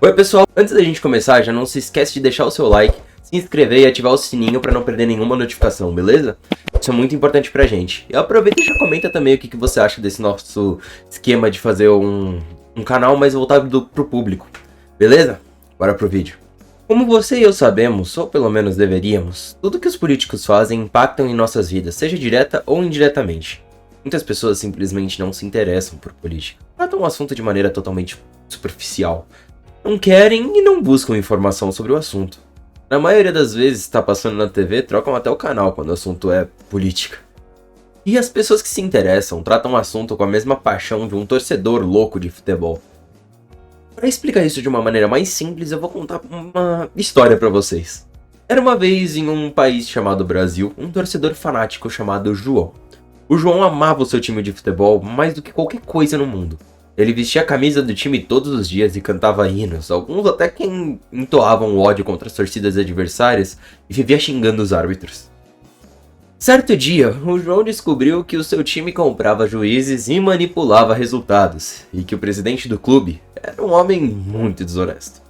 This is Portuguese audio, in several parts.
Oi pessoal, antes da gente começar, já não se esquece de deixar o seu like, se inscrever e ativar o sininho para não perder nenhuma notificação, beleza? Isso é muito importante pra gente. E aproveita e já comenta também o que você acha desse nosso esquema de fazer um canal mais voltado pro público, beleza? Bora pro vídeo. Como você e eu sabemos, ou pelo menos deveríamos, tudo que os políticos fazem impactam em nossas vidas, seja direta ou indiretamente. Muitas pessoas simplesmente não se interessam por política, tratam o assunto de maneira totalmente superficial. Não querem e não buscam informação sobre o assunto. Na maioria das vezes, está passando na TV, trocam até o canal quando o assunto é política. E as pessoas que se interessam tratam o assunto com a mesma paixão de um torcedor louco de futebol. Para explicar isso de uma maneira mais simples, eu vou contar uma história para vocês. Era uma vez em um país chamado Brasil, um torcedor fanático chamado João. O João amava o seu time de futebol mais do que qualquer coisa no mundo. Ele vestia a camisa do time todos os dias e cantava hinos, alguns até que entoavam ódio contra as torcidas adversárias e vivia xingando os árbitros. Certo dia, o João descobriu que o seu time comprava juízes e manipulava resultados, e que o presidente do clube era um homem muito desonesto.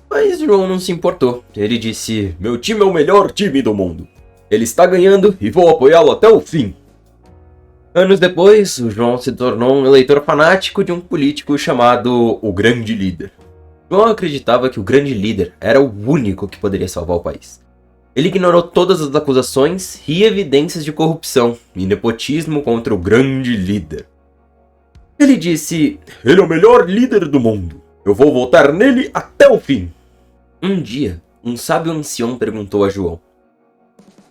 Mas João não se importou. Ele disse: "Meu time é o melhor time do mundo. Ele está ganhando e vou apoiá-lo até o fim." Anos depois, o João se tornou um eleitor fanático de um político chamado o Grande Líder. João acreditava que o Grande Líder era o único que poderia salvar o país. Ele ignorou todas as acusações e evidências de corrupção e nepotismo contra o Grande Líder. Ele disse: "Ele é o melhor líder do mundo. Eu vou votar nele até o fim." Um dia, um sábio ancião perguntou a João: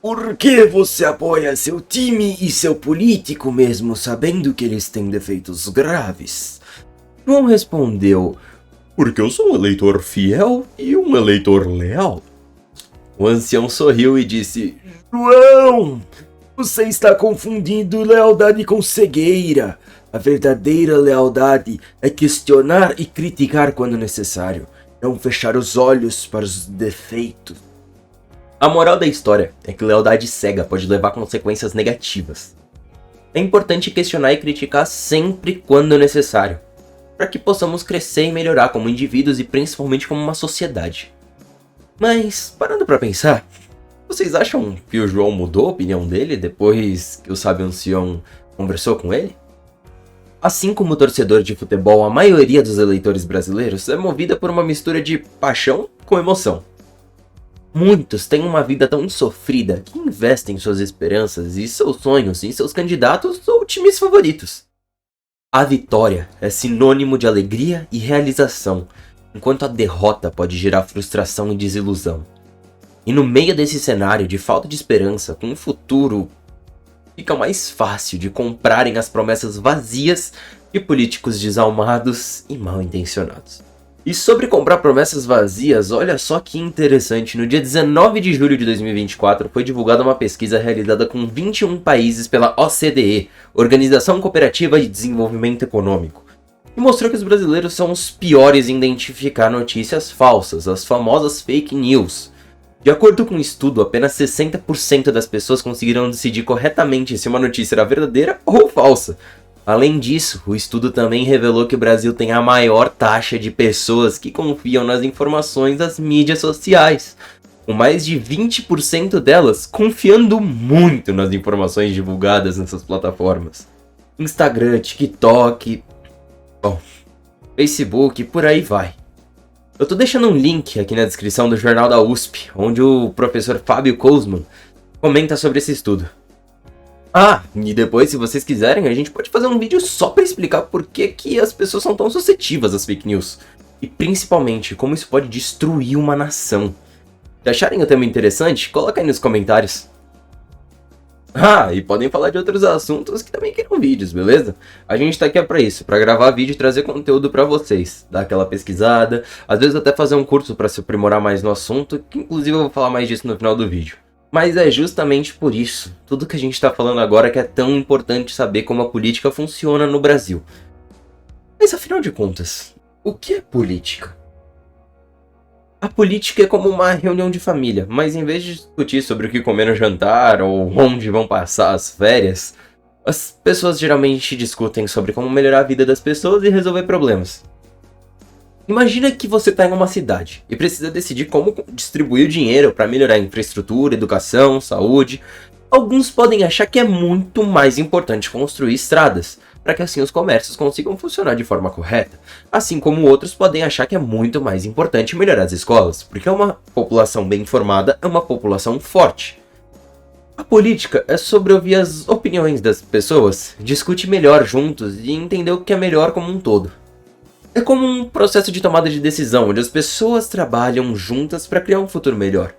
"Por que você apoia seu time e seu político mesmo sabendo que eles têm defeitos graves?" João respondeu: "Porque eu sou um eleitor fiel e um eleitor leal." O ancião sorriu e disse: "João, você está confundindo lealdade com cegueira. A verdadeira lealdade é questionar e criticar quando necessário, não fechar os olhos para os defeitos." A moral da história é que lealdade cega pode levar a consequências negativas. É importante questionar e criticar sempre quando necessário, para que possamos crescer e melhorar como indivíduos e principalmente como uma sociedade. Mas, parando para pensar, vocês acham que o João mudou a opinião dele depois que o sábio ancião conversou com ele? Assim como o torcedor de futebol, a maioria dos eleitores brasileiros é movida por uma mistura de paixão com emoção. Muitos têm uma vida tão sofrida que investem suas esperanças e seus sonhos em seus candidatos ou times favoritos. A vitória é sinônimo de alegria e realização, enquanto a derrota pode gerar frustração e desilusão. E no meio desse cenário de falta de esperança com o futuro, fica mais fácil de comprarem as promessas vazias de políticos desalmados e mal intencionados. E sobre comprar promessas vazias, olha só que interessante, no dia 19 de julho de 2024 foi divulgada uma pesquisa realizada com 21 países pela OCDE, Organização Cooperativa de Desenvolvimento Econômico, e mostrou que os brasileiros são os piores em identificar notícias falsas, as famosas fake news. De acordo com um estudo, apenas 60% das pessoas conseguiram decidir corretamente se uma notícia era verdadeira ou falsa. Além disso, o estudo também revelou que o Brasil tem a maior taxa de pessoas que confiam nas informações das mídias sociais, com mais de 20% delas confiando muito nas informações divulgadas nessas plataformas. Instagram, TikTok, Facebook, por aí vai. Eu tô deixando um link aqui na descrição do jornal da USP, onde o professor Fábio Kouzman comenta sobre esse estudo. E depois, se vocês quiserem, a gente pode fazer um vídeo só para explicar por que as pessoas são tão suscetíveis às fake news. E principalmente, como isso pode destruir uma nação. Se acharem o tema interessante, coloca aí nos comentários. E podem falar de outros assuntos que também queiram vídeos, beleza? A gente tá aqui pra isso, pra gravar vídeo e trazer conteúdo pra vocês. Dar aquela pesquisada, às vezes até fazer um curso pra se aprimorar mais no assunto, que inclusive eu vou falar mais disso no final do vídeo. Mas é justamente por isso, tudo que a gente está falando agora, que é tão importante saber como a política funciona no Brasil. Mas afinal de contas, o que é política? A política é como uma reunião de família, mas em vez de discutir sobre o que comer no jantar ou onde vão passar as férias, as pessoas geralmente discutem sobre como melhorar a vida das pessoas e resolver problemas. Imagina que você está em uma cidade e precisa decidir como distribuir o dinheiro para melhorar a infraestrutura, educação, saúde. Alguns podem achar que é muito mais importante construir estradas, para que assim os comércios consigam funcionar de forma correta, assim como outros podem achar que é muito mais importante melhorar as escolas, porque uma população bem informada é uma população forte. A política é sobre ouvir as opiniões das pessoas, discutir melhor juntos e entender o que é melhor como um todo. É como um processo de tomada de decisão, onde as pessoas trabalham juntas para criar um futuro melhor.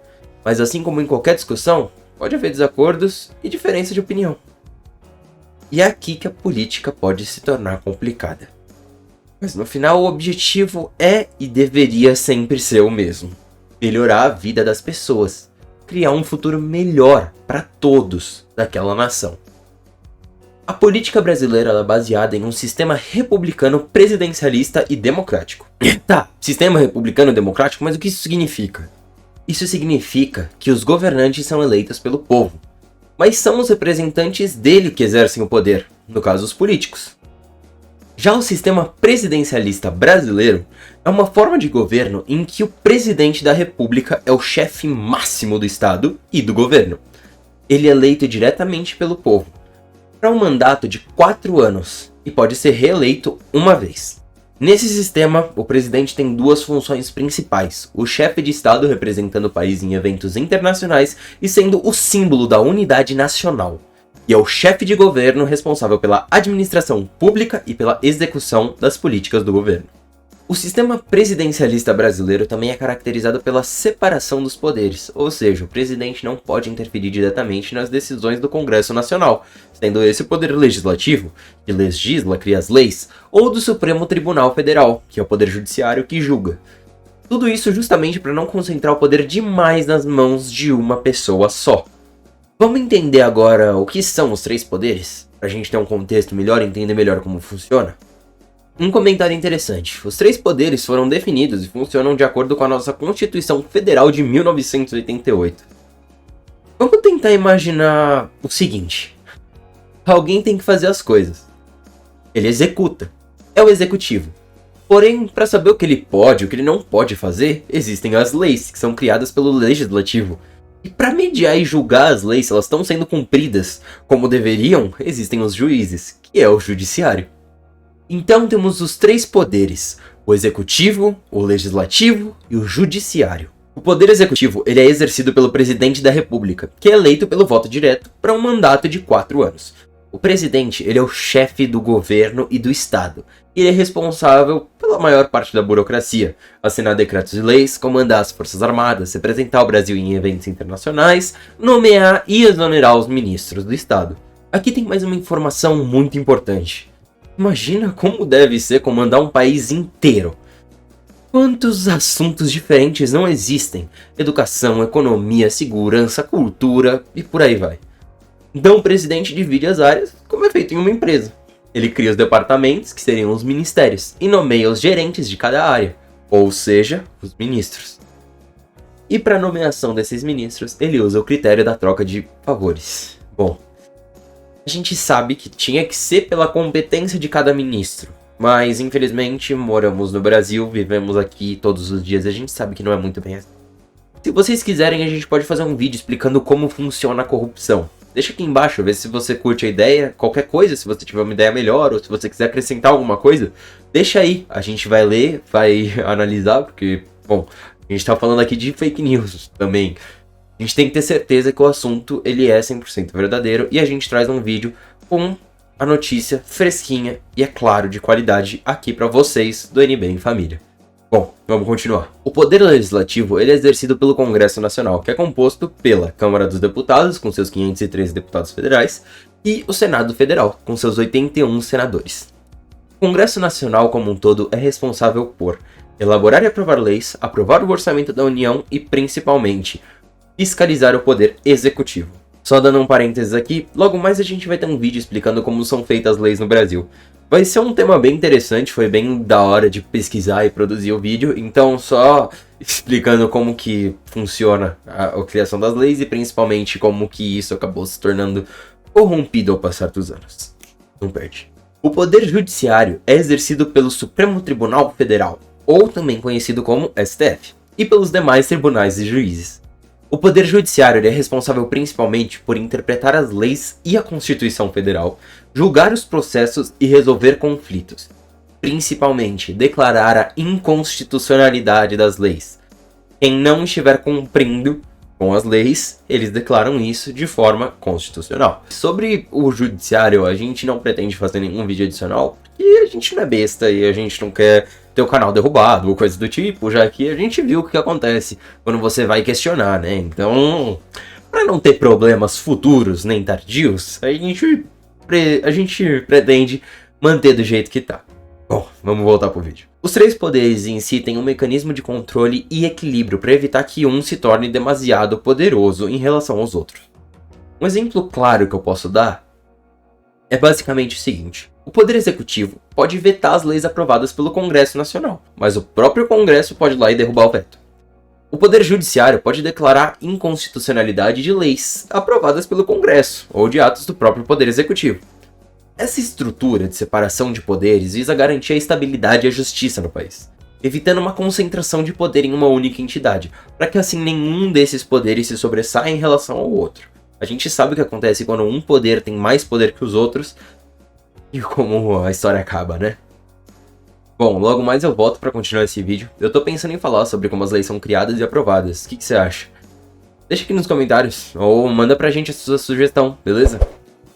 Mas assim como em qualquer discussão, pode haver desacordos e diferença de opinião. E é aqui que a política pode se tornar complicada. Mas no final o objetivo é e deveria sempre ser o mesmo: melhorar a vida das pessoas, criar um futuro melhor para todos daquela nação. A política brasileira é baseada em um sistema republicano presidencialista e democrático. Tá, sistema republicano democrático, mas o que isso significa? Isso significa que os governantes são eleitos pelo povo, mas são os representantes dele que exercem o poder, no caso os políticos. Já o sistema presidencialista brasileiro é uma forma de governo em que o presidente da república é o chefe máximo do estado e do governo. Ele é eleito diretamente pelo povo, para um mandato de 4 anos, e pode ser reeleito uma vez. Nesse sistema, o presidente tem duas funções principais: o chefe de estado representando o país em eventos internacionais e sendo o símbolo da unidade nacional, e é o chefe de governo responsável pela administração pública e pela execução das políticas do governo. O sistema presidencialista brasileiro também é caracterizado pela separação dos poderes, ou seja, o presidente não pode interferir diretamente nas decisões do Congresso Nacional, sendo esse o poder legislativo, que legisla, cria as leis, ou do Supremo Tribunal Federal, que é o poder judiciário que julga. Tudo isso justamente para não concentrar o poder demais nas mãos de uma pessoa só. Vamos entender agora o que são os 3 poderes? Para a gente ter um contexto melhor e entender melhor como funciona? Um comentário interessante: os 3 poderes foram definidos e funcionam de acordo com a nossa Constituição Federal de 1988. Vamos tentar imaginar o seguinte: alguém tem que fazer as coisas. Ele executa. É o executivo. Porém, para saber o que ele pode e o que ele não pode fazer, existem as leis, que são criadas pelo legislativo. E para mediar e julgar as leis, se elas estão sendo cumpridas como deveriam, existem os juízes, que é o judiciário. Então temos os 3 poderes: o executivo, o legislativo e o judiciário. O poder executivo ele é exercido pelo presidente da república, que é eleito pelo voto direto para um mandato de 4 anos. O presidente ele é o chefe do governo e do estado, e ele é responsável pela maior parte da burocracia: assinar decretos e leis, comandar as forças armadas, representar o Brasil em eventos internacionais, nomear e exonerar os ministros do estado. Aqui tem mais uma informação muito importante. Imagina como deve ser comandar um país inteiro. Quantos assuntos diferentes não existem? Educação, economia, segurança, cultura e por aí vai. Então o presidente divide as áreas como é feito em uma empresa. Ele cria os departamentos, que seriam os ministérios, e nomeia os gerentes de cada área, ou seja, os ministros. E para a nomeação desses ministros, ele usa o critério da troca de favores. Bom, a gente sabe que tinha que ser pela competência de cada ministro, mas infelizmente moramos no Brasil, vivemos aqui todos os dias e a gente sabe que não é muito bem assim. Se vocês quiserem, a gente pode fazer um vídeo explicando como funciona a corrupção. Deixa aqui embaixo, ver se você curte a ideia, qualquer coisa, se você tiver uma ideia melhor ou se você quiser acrescentar alguma coisa, deixa aí, a gente vai ler, vai analisar, porque, bom, a gente tá falando aqui de fake news também. A gente tem que ter certeza que o assunto ele é 100% verdadeiro e a gente traz um vídeo com a notícia fresquinha e, é claro, de qualidade aqui para vocês do NB em Família. Bom, vamos continuar. O poder legislativo ele é exercido pelo Congresso Nacional, que é composto pela Câmara dos Deputados, com seus 513 deputados federais, e o Senado Federal, com seus 81 senadores. O Congresso Nacional como um todo é responsável por elaborar e aprovar leis, aprovar o orçamento da União e, principalmente, fiscalizar o poder executivo. Só dando um parênteses aqui, logo mais a gente vai ter um vídeo explicando como são feitas as leis no Brasil. Vai ser um tema bem interessante, foi bem da hora de pesquisar e produzir o vídeo, então só explicando como que funciona a criação das leis e principalmente como que isso acabou se tornando corrompido ao passar dos anos. Não perde. O poder judiciário é exercido pelo Supremo Tribunal Federal, ou também conhecido como STF, e pelos demais tribunais e juízes. O Poder Judiciário é responsável principalmente por interpretar as leis e a Constituição Federal, julgar os processos e resolver conflitos. Principalmente, declarar a inconstitucionalidade das leis. Quem não estiver cumprindo com as leis, eles declaram isso de forma constitucional. Sobre o Judiciário, a gente não pretende fazer nenhum vídeo adicional, porque a gente não é besta e a gente não quer ter o canal derrubado ou coisa do tipo, já que a gente viu o que acontece quando você vai questionar, né? Então, para não ter problemas futuros nem tardios, a gente pretende manter do jeito que tá. Bom, vamos voltar pro vídeo. Os três poderes em si têm um mecanismo de controle e equilíbrio para evitar que um se torne demasiado poderoso em relação aos outros. Um exemplo claro que eu posso dar é basicamente o seguinte: o Poder Executivo pode vetar as leis aprovadas pelo Congresso Nacional, mas o próprio Congresso pode ir lá e derrubar o veto. O Poder Judiciário pode declarar inconstitucionalidade de leis aprovadas pelo Congresso ou de atos do próprio Poder Executivo. Essa estrutura de separação de poderes visa garantir a estabilidade e a justiça no país, evitando uma concentração de poder em uma única entidade, para que assim nenhum desses poderes se sobressaia em relação ao outro. A gente sabe o que acontece quando um poder tem mais poder que os outros e como a história acaba, né? Bom, logo mais eu volto para continuar esse vídeo. Eu tô pensando em falar sobre como as leis são criadas e aprovadas. O que você acha? Deixa aqui nos comentários ou manda pra gente a sua sugestão, beleza?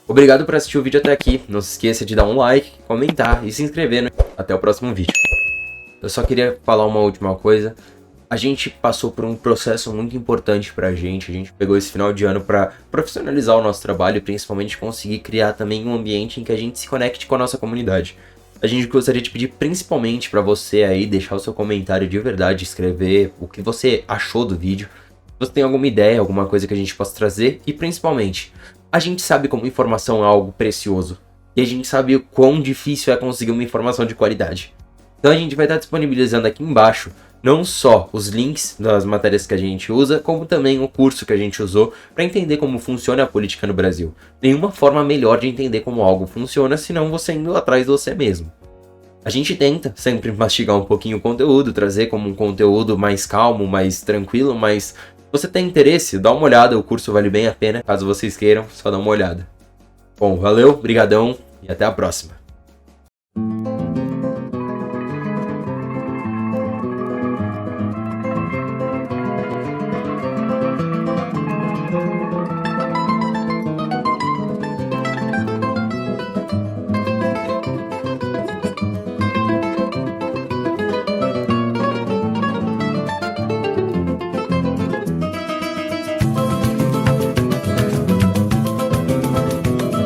Obrigado por assistir o vídeo até aqui. Não se esqueça de dar um like, comentar e se inscrever, né? Até o próximo vídeo. Eu só queria falar uma última coisa. A gente passou por um processo muito importante pra gente. A gente pegou esse final de ano pra profissionalizar o nosso trabalho e principalmente conseguir criar também um ambiente em que a gente se conecte com a nossa comunidade. A gente gostaria de pedir principalmente pra você aí deixar o seu comentário de verdade, escrever o que você achou do vídeo. Se você tem alguma ideia, alguma coisa que a gente possa trazer e principalmente, a gente sabe como informação é algo precioso e a gente sabe o quão difícil é conseguir uma informação de qualidade. Então a gente vai estar disponibilizando aqui embaixo não só os links das matérias que a gente usa, como também o curso que a gente usou para entender como funciona a política no Brasil. Nenhuma forma melhor de entender como algo funciona senão você indo atrás de você mesmo. A gente tenta sempre mastigar um pouquinho o conteúdo, trazer como um conteúdo mais calmo, mais tranquilo, mas se você tem interesse, dá uma olhada, o curso vale bem a pena. Caso vocês queiram, só dá uma olhada. Bom, valeu, brigadão e até a próxima.